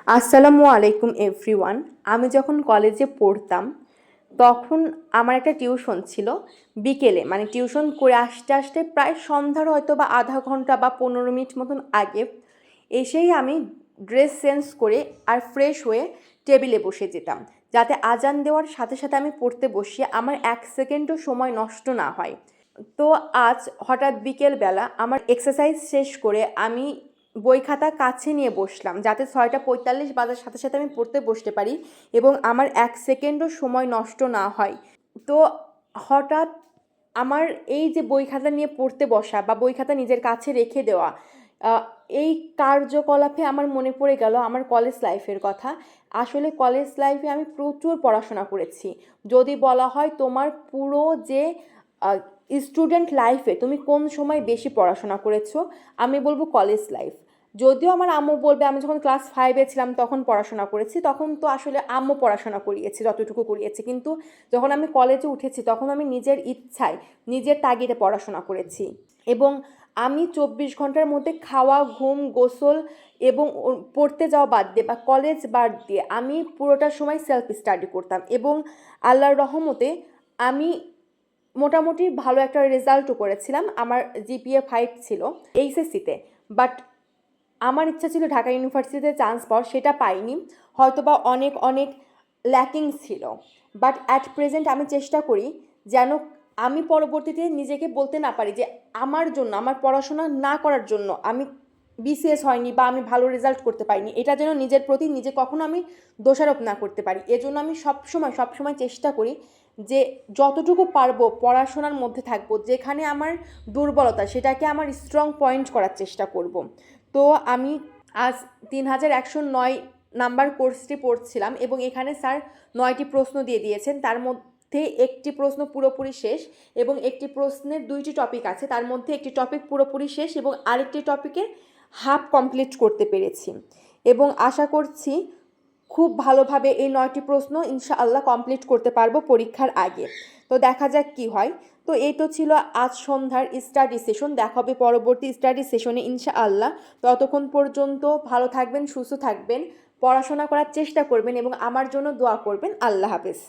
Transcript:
আসসালামু আলাইকুম এভরিওয়ান। আমি যখন কলেজে পড়তাম তখন আমার একটা টিউশন ছিল বিকেলে, মানে টিউশন করে আসতে আসতে প্রায় সন্ধ্যার হয়তো বা আধা ঘন্টা বা 15 মিনিট মতন আগে এসেই আমি ড্রেস চেঞ্জ করে আর ফ্রেশ হয়ে টেবিলে বসে যেতাম, যাতে আজান দেওয়ার সাথে সাথে আমি পড়তে বসি, আমার 1 সেকেন্ডও সময় নষ্ট না হয়। তো আজ হঠাৎ বিকেলবেলা আমার এক্সারসাইজ শেষ করে আমি বই খাতা কাছে নিয়ে বসলাম, যাতে 6:45 বাজার সাথে সাথে আমি পড়তে বসতে পারি এবং আমার 1 সেকেন্ডও সময় নষ্ট না হয়। তো হঠাৎ আমার এই যে বই খাতা নিয়ে পড়তে বসা বা বই খাতা নিজের কাছে রেখে দেওয়া, আহ, এই কার্যকলাপে আমার মনে পড়ে গেল আমার কলেজ লাইফের কথা। আসলে কলেজ লাইফে আমি প্রচুর পড়াশোনা করেছি। যদি বলা হয় তোমার পুরো যে স্টুডেন্ট লাইফে তুমি কোন সময় বেশি পড়াশোনা করেছো, আমি বলবো কলেজ লাইফ। যদিও আমার আম্মু বলবে আমি যখন ক্লাস 5-এ ছিলাম তখন পড়াশোনা করেছি, তখন তো আসলে আম্মু পড়াশোনা করিয়েছে যতটুকু করিয়েছে, কিন্তু যখন আমি কলেজে উঠেছি তখন আমি নিজের ইচ্ছায় নিজের তাগিদে পড়াশোনা করেছি। এবং আমি 24 ঘন্টার মধ্যে খাওয়া, ঘুম, গোসল এবং পড়তে যাওয়া বাদ দিয়ে বা কলেজ বাদ দিয়ে আমি পুরোটা সময় সেলফ স্টাডি করতাম। এবং আল্লাহর রহমতে আমি মোটামুটি ভালো একটা রেজাল্টও করেছিলাম। আমার জিপিএ 5 ছিল এইচএসসিতে। বাট আমার ইচ্ছা ছিল ঢাকা ইউনিভার্সিটিতে চান্স পাওয়ার, সেটা পাইনি। হয়তো বা অনেক অনেক ল্যাকিং ছিল। বাট অ্যাট প্রেজেন্ট আমি চেষ্টা করি যেন আমি পরবর্তীতে নিজেকে বলতে না পারি যে আমার জন্য, আমার পড়াশোনা না করার জন্য আমি বিসিএস হয়নি বা আমি ভালো রেজাল্ট করতে পারিনি, এটা যেন নিজের প্রতি নিজে কখনো আমি দোষারোপ না করতে পারি। এজন্য আমি সবসময় চেষ্টা করি যে যতটুকু পারবো পড়াশোনার মধ্যে থাকবো, যেখানে আমার দুর্বলতা সেটাকে আমার স্ট্রং পয়েন্ট করার চেষ্টা করব। তো আমি আজ 3109 নাম্বার কোর্সটি পড়ছিলাম এবং এখানে স্যার 9টি প্রশ্ন দিয়ে দিয়েছেন। তার মধ্যে একটি প্রশ্ন পুরোপুরি শেষ এবং একটি প্রশ্নের 2টি টপিক আছে, তার মধ্যে একটি টপিক পুরোপুরি শেষ এবং আরেকটি টপিকে হাফ কমপ্লিট করতে পেরেছি। এবং আশা করছি খুব ভালোভাবে এই 9টি প্রশ্ন ইনশাআল্লাহ কমপ্লিট করতে পারবো পরীক্ষার আগে। তো দেখা যাক কি হয়। তো এই তো ছিল আজ সন্ধ্যার স্টাডি সেশন। দেখা হবে পরবর্তী স্টাডি সেশনে ইনশাআল্লাহ। ততক্ষণ পর্যন্ত ভালো থাকবেন, সুস্থ থাকবেন, পড়াশোনা করার চেষ্টা করবেন এবং আমার জন্য দোয়া করবেন। আল্লাহ হাফেজ।